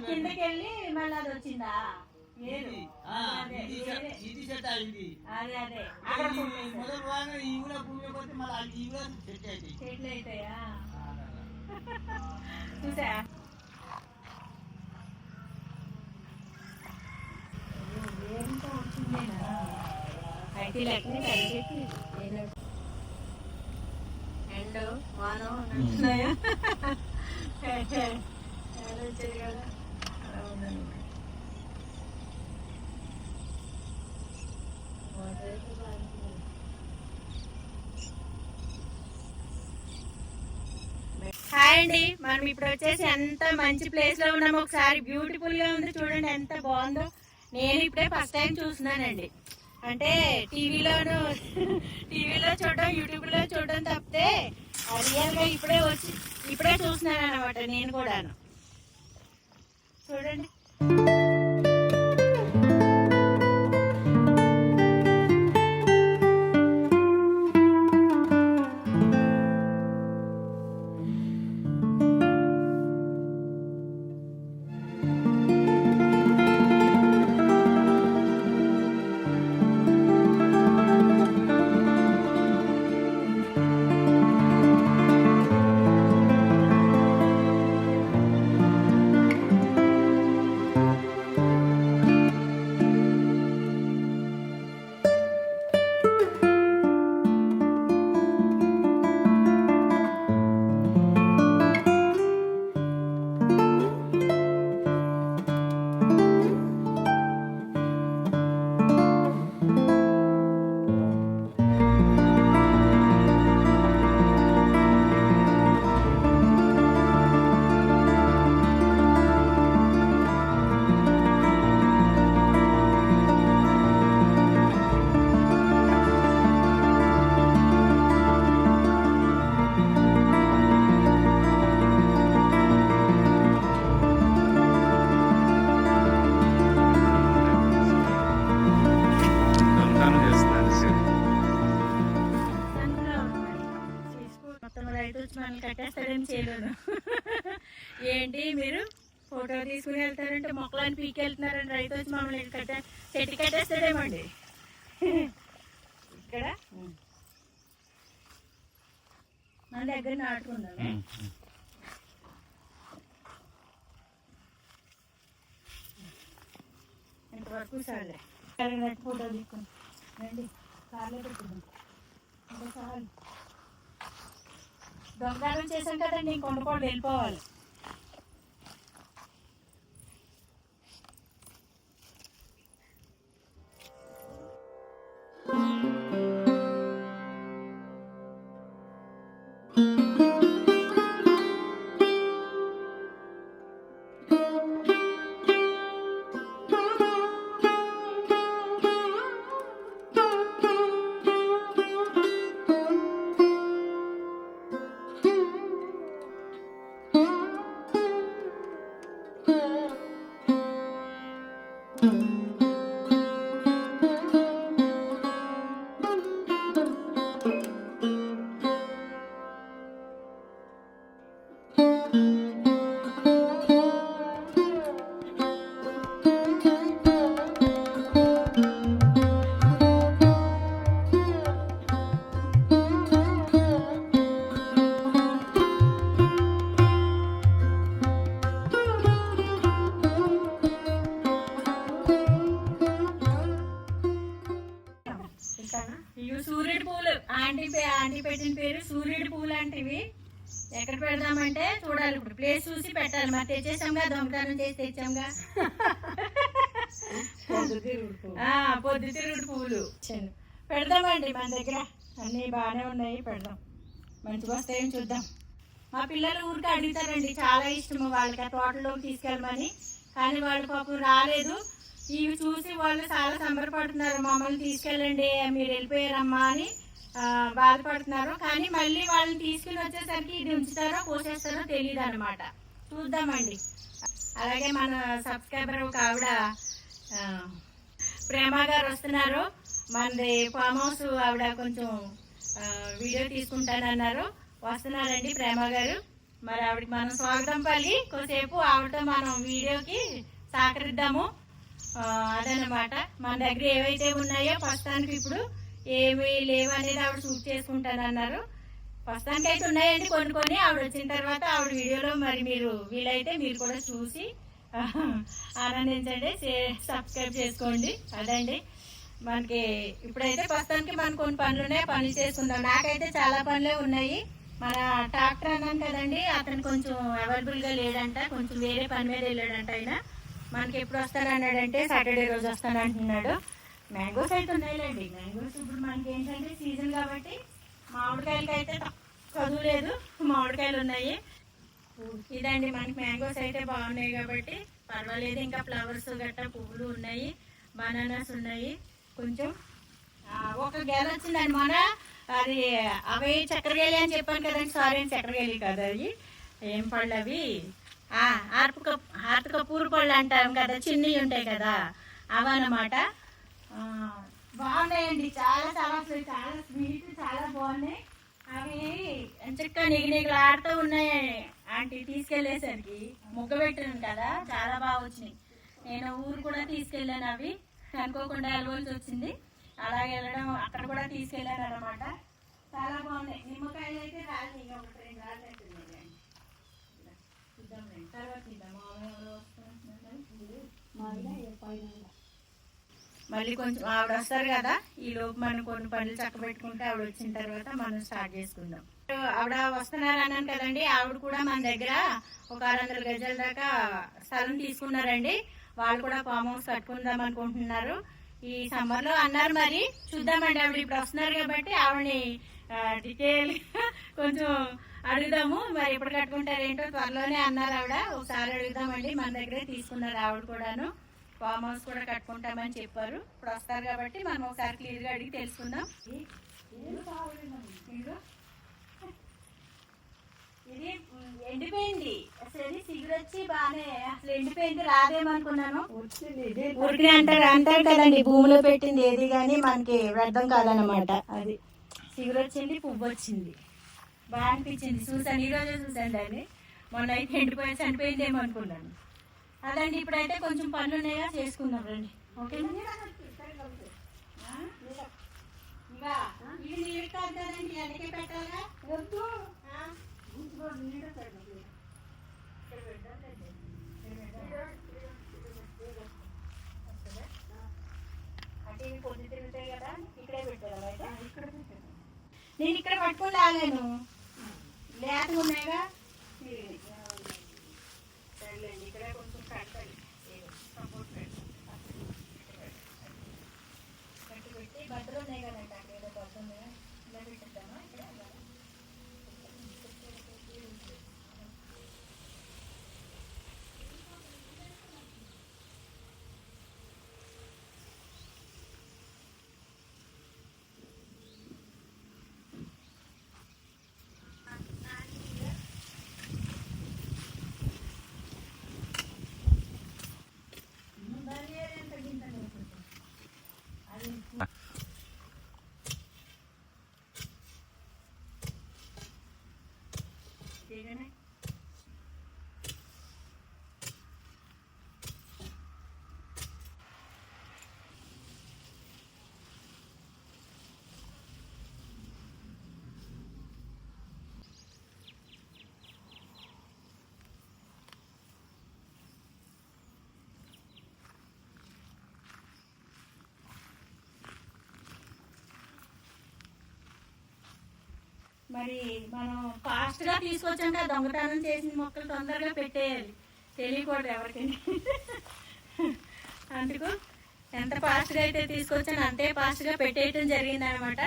కిందకి వెళ్ళి మళ్ళీ అది వచ్చిందా అదే అదే చెట్లు అవుతాయా చూసా అయితే లెక్కనే కలిసి ఎండు వానం నడుస్తున్నాయా వచ్చేది కదా అలా ఉందండి హాయ్ అండి. మనం ఇప్పుడు వచ్చేసి ఎంత మంచి ప్లేస్ లో ఉన్నాము. ఒకసారి బ్యూటిఫుల్ గా ఉంది చూడండి, ఎంత బాగుందో. నేను ఇప్పుడే ఫస్ట్ టైం చూస్తున్నానండి. అంటే టీవీలో చూడడం, యూట్యూబ్ లో చూడడం తప్పితే రియల్ గా ఇప్పుడే చూస్తున్నాను అనమాట. నేను కూడాను చూడండి. కట్టేస్తాడని చేయలేను. ఏంటి మీరు ఫోటో తీసుకుని వెళ్తారంటే మొక్కలని పీకి వెళ్తున్నారంటే రైతు వచ్చి మమ్మల్ని చెట్టు కట్టేస్తాడేమండి. ఇక్కడ మన దగ్గర నాటుకుందాం. ఇంతవరకు సార్లే ఫోటో తీసుకుని రండి, కార్లో పెట్టుకుందాం. ఇంకా చాలు, దొంగతనం చేసాం కదండి, ఇంకొండపోడు వెళ్ళిపోవాలి. సూర్యుడి పూలు ఆంటీ పెట్టిన పేరు సూర్యుడి పూలు అంటివి. ఎక్కడ పెడదామంటే చూడాలి, ఇప్పుడు ప్లేస్ చూసి పెట్టాలి. మరి తెచ్చేసాంగా, దొంగతనం చేసి తెచ్చాంగా. పొద్దుతిరుగుడు పూలు పెడదామండి. మన దగ్గర అన్నీ బాగానే ఉన్నాయి, పెడదాం. మంచిగా వస్తాయని చూద్దాం. మా పిల్లలు ఊరికి అడుగుతారండి, చాలా ఇష్టము వాళ్ళకి ఆ తోటలోకి తీసుకెళ్ళమని. కానీ వాళ్ళు పాపం రాలేదు. ఇవి చూసి వాళ్ళు చాలా సంబరపడుతున్నారు, మమ్మల్ని తీసుకెళ్ళండి మీరు వెళ్ళిపోయారమ్మా అని బాధపడుతున్నారు. కానీ మళ్ళీ వాళ్ళని తీసుకుని వచ్చేసరికి ఇది ఉంచుతారో కోసేస్తారో తెలియదు అనమాట. చూద్దామండి. అలాగే మన సబ్స్క్రైబర్ ఒక ఆవిడ ప్రేమ గారు వస్తున్నారు. మనది ఫామ్ హౌస్ ఆవిడ కొంచెం వీడియో తీసుకుంటానన్నారు. వస్తున్నారండి ప్రేమ గారు. మరి ఆవిడకి మనం స్వాగతం పల్లి కొద్దిసేపు ఆవిడతో మనం వీడియోకి సహకరిద్దాము. అదనమాట మన దగ్గర ఏవైతే ఉన్నాయో ప్రస్తుతానికి ఇప్పుడు ఏమి లేవు అనేది ఆవిడ షూట్ చేసుకుంటానన్నారు. ప్రస్తుతానికి అయితే ఉన్నాయండి కొన్ని కొన్ని. ఆవిడ వచ్చిన తర్వాత ఆవిడ వీడియోలో మరి మీరు వీలైతే మీరు కూడా చూసి ఆనందించండి, సబ్స్క్రైబ్ చేసుకోండి. అదండి మనకి ఇప్పుడైతే ప్రస్తుతానికి మనకు కొన్ని పనులు ఉన్నాయి, పనులు చేసుకుందాం. నాకైతే చాలా పనులే ఉన్నాయి. మన ట్రాక్టర్ అన్నాను కదండి, అతను కొంచెం అవైలబుల్గా లేడంట, కొంచెం వేరే పని మీద వెళ్ళాడంట. ఆయన మనకి ఎప్పుడు వస్తానన్నాడంటే సాటర్డే రోజు వస్తానంటున్నాడు. మ్యాంగోస్ అయితే ఉన్నాయిలేండి. మ్యాంగోస్ ఇప్పుడు మనకి ఏంటంటే సీజన్ కాబట్టి మామిడికాయలకి అయితే చదువు లేదు, మామిడికాయలు ఉన్నాయి. ఇదండి మనకి మ్యాంగోస్ అయితే బాగున్నాయి కాబట్టి పర్వాలేదు. ఇంకా ఫ్లవర్స్ గట్రా పువ్వులు ఉన్నాయి, బనానాస్ ఉన్నాయి. కొంచెం ఒక గెల వచ్చిందండి మన అది. అవి చక్కెరగేలి అని చెప్పాను కదండి, సారీ చక్కెరగేలి కాదు, అవి ఏం పళ్ళు అవి హార్తకపూర్ పళ్ళు అంటాం కదా, చిన్నవి ఉంటాయి కదా, అవన్నమాట. బాగున్నాయండి, చాలా చాలా చాలా స్వీట్, చాలా బాగున్నాయి. అవి ఎంచక్క నిగినిగులాడుతూ ఉన్నాయి. ఆంటీ తీసుకెళ్ళేసరికి ముగ్గ పెట్టాను కదా, చాలా బాగా వచ్చినాయి. నేను ఊరు కూడా తీసుకెళ్ళాను, అవి అనుకోకుండా వెళ్ళవలసి వచ్చింది. అలాగే వెళ్ళడం అక్కడ కూడా తీసుకెళ్ళాను అనమాట. చాలా బాగున్నాయి. నిమ్మకాయలు అయితే రాలి, ఒకటి రెండు రాళ్ళేస్తున్నాయి. చూద్దాం తర్వాత చూద్దాం. మళ్ళీ కొంచెం ఆవిడ వస్తారు కదా, ఈ లోపు మనం కొన్ని పనులు చక్కబెట్టుకుంటే ఆవిడ వచ్చిన తర్వాత మనం స్టార్ట్ చేసుకుందాం. ఆవిడ వస్తున్నారు అన్నాను కదండి, ఆవిడ కూడా మన దగ్గర ఒక 600 గజాల దాకా స్థలం తీసుకున్నారండి. వాళ్ళు కూడా ఫామ్ హౌస్ కట్టుకుందాం అనుకుంటున్నారు ఈ సమ్మర్ లో అన్నారు. మరి చూద్దామండి, ఆవిడ ఇప్పుడు వస్తున్నారు కాబట్టి ఆవిడని డీటెయిల్ కొంచెం అడుగుదాము. మరి ఎప్పుడు కట్టుకుంటారు ఏంటో త్వరలోనే అన్నారు ఆవిడ. ఒకసారి అడుగుదామండి. మన దగ్గరే తీసుకున్నారు ఆవిడ కూడాను. ఫామ్ హౌస్ కూడా కట్టుకుంటామని చెప్పారు. ఇప్పుడు వస్తారు కాబట్టి మనం ఒకసారి క్లియర్ గా అడిగి తెలుసుకుందాం. ఇది ఎండిపోయింది, అసలు సిగురొచ్చి బాగానే అసలు ఎండిపోయింది, రాదేమనుకున్నాను. ఊరికి అంటారు కదండి, భూమిలో పెట్టింది ఏది కానీ మనకి వ్యర్థం కాదనమాట. అది సిగురొచ్చింది, పువ్వు వచ్చింది, బాగా అనిపించింది. చూసాను, ఈ రోజే చూసాను దాన్ని. మొన్న అయితే ఎండిపోయి చనిపోయిందేమో అనుకున్నాను. అదండి ఇప్పుడైతే కొంచెం పనులు ఉన్నాయా, చేసుకుందాం రండి. ఓకేనా? ఇంకా ఇది నీరు కాదు కదండి, ఎండకే పెట్టాలా? వద్దు, అంటే ఇవి పొద్దు తిరుగుతాయి కదా, ఇక్కడే పెట్టారా బయట? నేను ఇక్కడ పట్టుకొని రాలేను, లేతగా ఉన్నాయిగా. సరేలేండి, ఇక్కడే కొంచెం కట్టాలి, సపోర్ట్ కట్టి పెట్టి బట్టలు ఉన్నాయి కదండి, అక్కడ ఏదో బట్టలు ఉన్నాయా, ఇలా పెట్టిద్దామా ఇక్కడ? మరి మనం ఫాస్ట్ గా తీసుకొచ్చాం కదా, దొంగతనం చేసిన మొక్కలు తొందరగా పెట్టేయాలి, తెలియకూడదు ఎవరికి. అందుకు ఎంత ఫాస్ట్ గా అయితే తీసుకొచ్చాను అంతే ఫాస్ట్ గా పెట్టేయటం జరిగింది అనమాట.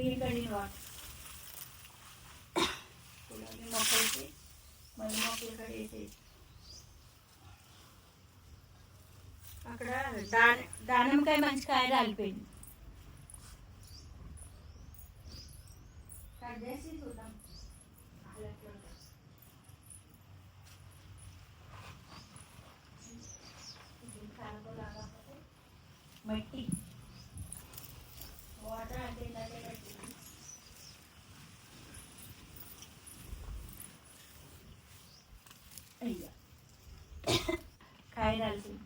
గ్రీన్ కడిగిన వాటర్ మొక్కలకి మళ్ళీ మొక్కలు కడిగేసి అక్కడ దానిమ్మకాయ మంచి కాయ రాలిపోయింది. కట్ చేసి చూద్దాం. మట్టి వాటర్ అంటే ఇలాగే పెట్టింది. అయ్యా కాయ రాల్సింది.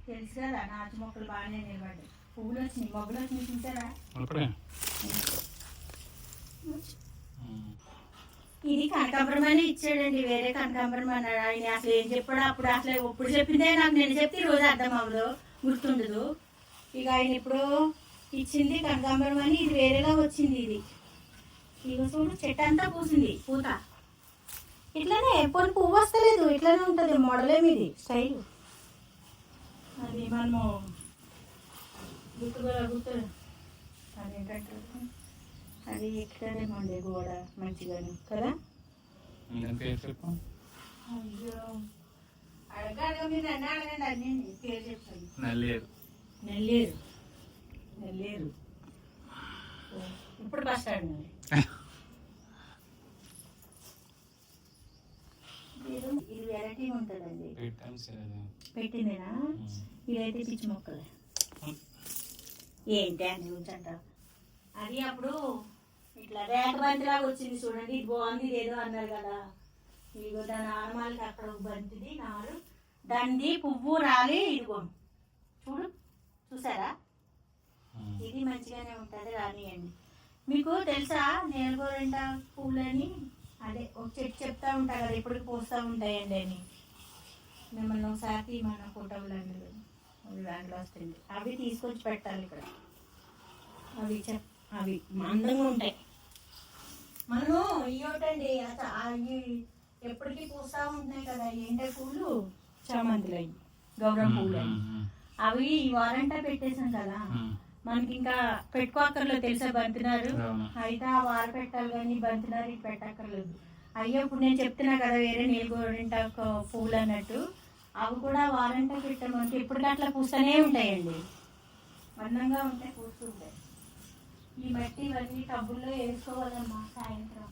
తెలుసు కదా నాచు మొక్కలు బాగానే నిలబడ్డాయి. పువ్వులు వచ్చినాయి, మొగ్గలు వచ్చినాయి చూసారా? ఇది కనకాంబరం అని ఇచ్చాడండి, వేరే కనకాంబరం అన్నాడు ఆయన. అసలు ఏం చెప్పాడు అప్పుడు, అసలు ఎప్పుడు చెప్పిందే నాకు నేను చెప్తే రోజు అర్థం అవ్వదు, గుర్తుండదు. ఇక ఆయన ఇప్పుడు ఇచ్చింది కనకాంబరం అని, ఇది వేరేలా వచ్చింది. ఇది ఇక చూడు చెట్టు అంతా పూసింది పూత. ఇట్లానే ఎప్పుడు పువ్వు వస్తలేదు, ఇట్లానే ఉంటుంది మోడలేమి ఇది స్టైల్. అది మనము గుర్తు అదేంటంటే అది ఎక్కడేమండి గోడ మంచిగాను కదా. అయ్యో అడగాలి మీరు అన్నీ అడగండి, అన్నీ పేరు చెప్తాను. నెల్లేరు ఇప్పుడు బస్ స్టాండ్ మరి. ఇది వెరైటీ ఉంటుందండి, పెట్టిందేనా? ఇదైతే పిచ్చి మొక్కలే. ఏంటి అని ఉంచంటారు. అది అప్పుడు ఇట్లా రేఖ బంతిలాగా వచ్చింది చూడండి, ఇది బాగుంది, ఇది ఏదో అన్నారు కదా. ఇదిగో దాని ఆనమాలకి అక్కడ ఒక బంతిది నారు, దాన్ని పువ్వు రాలి ఇదిగో చూడు, చూసారా? ఇది మంచిగానే ఉంటుంది, రానియండి. మీకు తెలుసా నేలగోరింట పువ్వులని? అదే ఒక చెట్టు చెప్తా ఉంటా కదా, ఎప్పటికి పోస్తూ ఉంటాయండి అని. మిమ్మల్ని ఒకసారి మన ఫోటోలు దాంట్లో వస్తుంది, అవి తీసుకొచ్చి పెట్టాలి ఇక్కడ. అవి అందంగా ఉంటాయి. మనము ఇవ్వటండి అవి ఎప్పటికీ పూస్తూ ఉంటున్నాయి కదా, ఏంటే పూలు, చామంతులు అవి, గౌరవం పూలు అవి ఈ వారంటా పెట్టేసాం కదా, మనకి ఇంకా పెట్టుకోక్కర్లేదు తెలుసా బంతినారు. అయితే ఆ వార పెట్టాలి కానీ బంతినారు ఇది పెట్టక్కర్లేదు. అయ్యో ఇప్పుడు నేను చెప్తున్నా కదా వేరే నీలగోరింట పూలు అన్నట్టు, అవి కూడా వారంటా పెట్టామంటే ఎప్పటికీ అట్లా పూస్తూనే ఉంటాయండి, అందంగా ఉంటాయి, పూస్తుంటాయి. ఈ మట్టి ఇవన్నీ టబ్బుల్లో వేసుకోవాలమ్మా, సాయంత్రం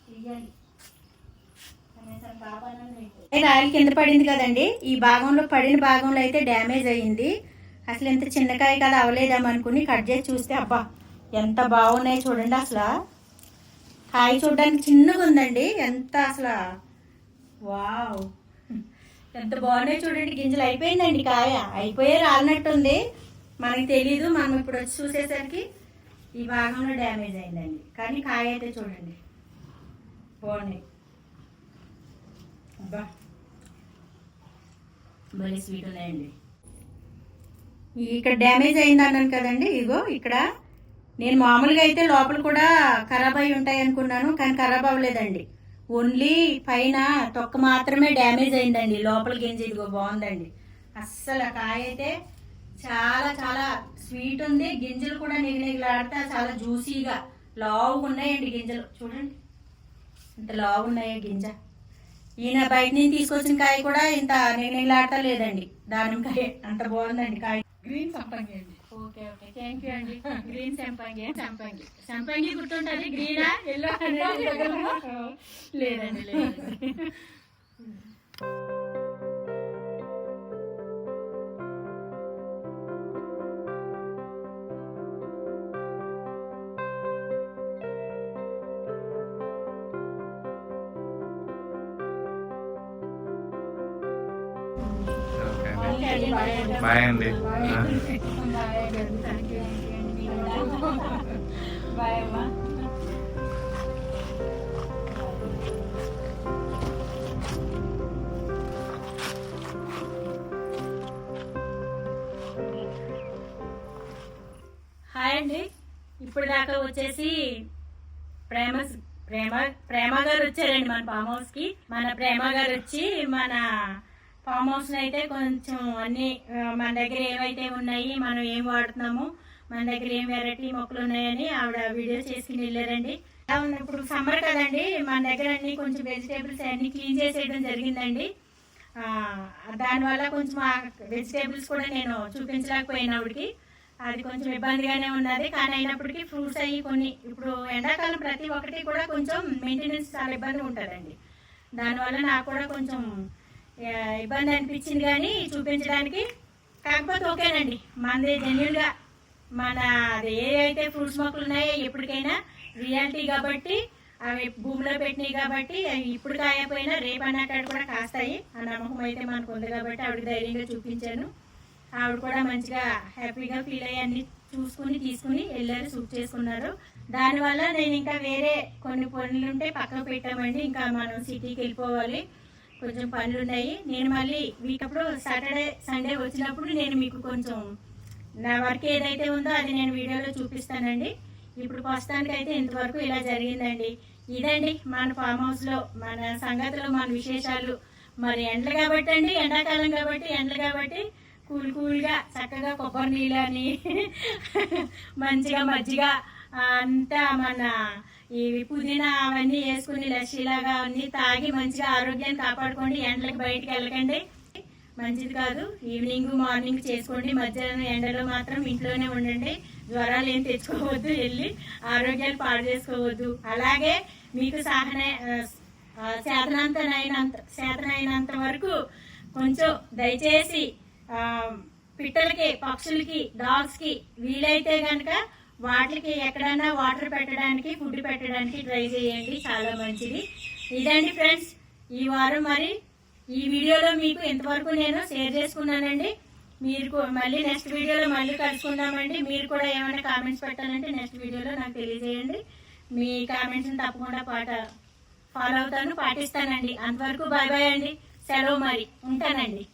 తీయాలి. రాయలు కింద పడింది కదండి, ఈ భాగంలో పడిన భాగంలో అయితే డ్యామేజ్ అయ్యింది. అసలు ఎంత చిన్నకాయ కదా అవ్వలేదామనుకుని కట్ చేసి చూస్తే అబ్బా ఎంత బాగున్నాయి చూడండి. అసలు కాయ చూడడానికి చిన్నగా ఉందండి, ఎంత అసలు వావ్ ఎంత బాగున్నాయి చూడండి. గింజలు అయిపోయిందండి, కాయ అయిపోయే రాలినట్టుంది, మనకి తెలీదు. మనం ఇప్పుడు వచ్చి చూసేసరికి ఈ భాగంలో డ్యామేజ్ అయిందండి, కానీ కాయ అయితే చూడండి బాగున్నాయి. అబ్బా భలే స్వీట్ ఉన్నాయండి. ఇక్కడ డ్యామేజ్ అయింది అన్నాను కదండి, ఇగో ఇక్కడ నేను మామూలుగా అయితే లోపల కూడా ఖరాబ్ అయి ఉంటాయి అనుకున్నాను, కానీ ఖరాబ్ అవ్వలేదండి. ఓన్లీ పైన తొక్క మాత్రమే డ్యామేజ్ అయిందండి, లోపల గింజ ఇదిగో బాగుందండి. అస్సలు కాయ అయితే చాలా చాలా స్వీట్ ఉంది, గింజలు కూడా నిగనిగలాడితే చాలా జ్యూసీగా లావుగా ఉన్నాయండి గింజలు. చూడండి ఇంత లావు ఉన్నాయో గింజ. ఈయన బయట నుంచి తీసుకొచ్చిన కాయ కూడా ఇంత నిగనిగలాడతా లేదండి, దానిమ్మకాయ అంత బాగుందండి కాయ. గ్రీన్ సంపంగి అండి. ఓకే ఓకే థ్యాంక్ యూ అండి. గ్రీన్ సంపంగి, సంపంగి సంపంగి గుర్తుంటుంది, గ్రీనా ఎల్లో లేదండి లేదండి. బాయ్ అండి. బాయ్ అమ్మా. హాయ్ అండి. ఇప్పుడు దాకా వచ్చేసి ప్రేమ గారు వచ్చారండి మన ఫామ్ హౌస్ కి. మన ప్రేమ గారు వచ్చి మన ఫామ్ హౌస్ అయితే కొంచెం అన్ని మన దగ్గర ఏవైతే ఉన్నాయి, మనం ఏం వాడుతున్నాము, మన దగ్గర ఏం వెరైటీ మొక్కలు ఉన్నాయని ఆవిడ వీడియో చేసుకుని వెళ్ళారండి. ఇప్పుడు సమ్మర్ కదండి, మన దగ్గర అన్ని కొంచెం వెజిటేబుల్స్ అన్ని క్లీన్ చేసేయడం జరిగిందండి. దానివల్ల కొంచెం ఆ వెజిటేబుల్స్ కూడా నేను చూపించలేకపోయినా ఆవిడకి, అది కొంచెం ఇబ్బందిగానే ఉన్నది. కానీ అయినప్పటికీ ఫ్రూట్స్ అవి కొన్ని, ఇప్పుడు ఎండాకాలం ప్రతి ఒక్కటి కూడా కొంచెం మెయింటెనెన్స్ చాలా ఇబ్బంది ఉంటుందండి. దానివల్ల నాకు కూడా కొంచెం ఇబ్బంది అనిపించింది కానీ చూపించడానికి. కాకపోతే ఓకేనండి, మనది జెన్యున్గా మన అది ఏ అయితే ఫ్రూట్స్ మొక్కలు ఉన్నాయో ఎప్పటికైనా రియాలిటీ కాబట్టి, అవి భూమిలో పెట్టినాయి కాబట్టి అవి ఇప్పుడు కాయపోయినా రేపు అన్నట్టు కూడా కాస్తాయి ఆ నమ్మకం అయితే మనకు ఉంది కాబట్టి ఆవిడకి ధైర్యంగా చూపించాను. ఆవిడ కూడా మంచిగా హ్యాపీగా ఫీల్ అయ్యి అన్ని చూసుకుని తీసుకుని వెళ్ళారు, సూట్ చేసుకున్నారు. దానివల్ల నేను ఇంకా వేరే కొన్ని పనులు ఉంటే పక్కకు పెట్టామండి. ఇంకా మనం సిటీకి వెళ్ళిపోవాలి, కొంచెం పనులు ఉన్నాయి. నేను మళ్ళీ వీక్ అప్పుడు సాటర్డే సండే వచ్చినప్పుడు నేను మీకు కొంచెం నా వర్క్ ఏదైతే ఉందో అది నేను వీడియోలో చూపిస్తానండి. ఇప్పుడు ప్రస్తుతానికి అయితే ఇంతవరకు ఇలా జరిగిందండి. ఇదండి మన ఫామ్ హౌస్లో మన సంగతులు, మన విశేషాలు. మరి ఎండలు కాబట్టి అండి, ఎండాకాలం కాబట్టి ఎండలు కాబట్టి కూల్గా చక్కగా కొబ్బరి నీళ్ళు అని మంచిగా మజ్జిగ అంతా మన ఈ పుదీనా అవన్నీ వేసుకుని లస్సీలాగా అన్నీ తాగి మంచిగా ఆరోగ్యాన్ని కాపాడుకోండి. ఎండలకు బయటికి వెళ్ళకండి, మంచిది కాదు. ఈవినింగ్ మార్నింగ్ చేసుకోండి, మధ్యాహ్నం ఎండలో మాత్రం ఇంట్లోనే ఉండండి. జ్వరాలు ఏం తెచ్చుకోవద్దు, వెళ్ళి ఆరోగ్యాలు పాడు చేసుకోవద్దు. అలాగే మీకు చేతనైనంత వరకు కొంచెం దయచేసి పిట్టలకి, పక్షులకి, డాగ్స్కి వీలైతే కనుక వాటికి ఎక్కడైనా వాటర్ పెట్టడానికి, ఫుడ్ పెట్టడానికి ట్రై చేయండి, చాలా మంచిది. ఇదండి ఫ్రెండ్స్ ఈ వారం. మరి ఈ వీడియోలో మీకు ఎంతవరకు నేను షేర్ చేసుకున్నానండి. మీరు మళ్ళీ నెక్స్ట్ వీడియోలో మళ్ళీ కలుసుకుందామండి. మీరు కూడా ఏమైనా కామెంట్స్ పెట్టాలంటే నెక్స్ట్ వీడియోలో నాకు తెలియజేయండి. మీ కామెంట్స్ని తప్పకుండా ఫాలో అవుతాను, పాటిస్తానండి. అంతవరకు బాయ్ బాయ్ అండి, సెలవు, మరి ఉంటానండి.